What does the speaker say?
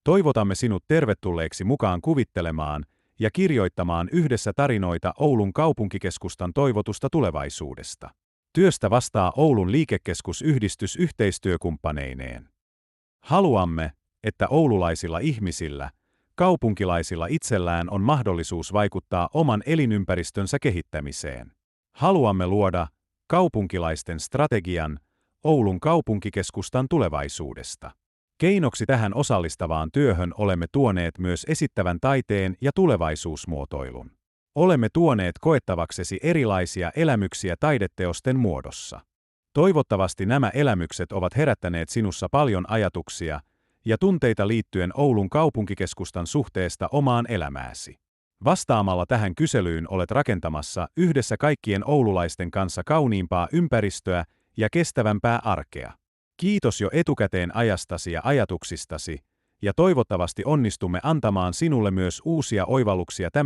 Toivotamme sinut tervetulleeksi mukaan kuvittelemaan ja kirjoittamaan yhdessä tarinoita Oulun kaupunkikeskustan toivotusta tulevaisuudesta. Työstä vastaa Oulun liikekeskusyhdistys yhteistyökumppaneineen. Haluamme, että oululaisilla ihmisillä, kaupunkilaisilla itsellään on mahdollisuus vaikuttaa oman elinympäristönsä kehittämiseen. Haluamme luoda kaupunkilaisten strategian Oulun kaupunkikeskustan tulevaisuudesta. Keinoksi tähän osallistavaan työhön olemme tuoneet myös esittävän taiteen ja tulevaisuusmuotoilun. Olemme tuoneet koettavaksesi erilaisia elämyksiä taideteosten muodossa. Toivottavasti nämä elämykset ovat herättäneet sinussa paljon ajatuksia ja tunteita liittyen Oulun kaupunkikeskustan suhteesta omaan elämääsi. Vastaamalla tähän kyselyyn olet rakentamassa yhdessä kaikkien oululaisten kanssa kauniimpaa ympäristöä ja kestävämpää arkea. Kiitos jo etukäteen ajastasi ja ajatuksistasi, ja toivottavasti onnistumme antamaan sinulle myös uusia oivalluksia tämän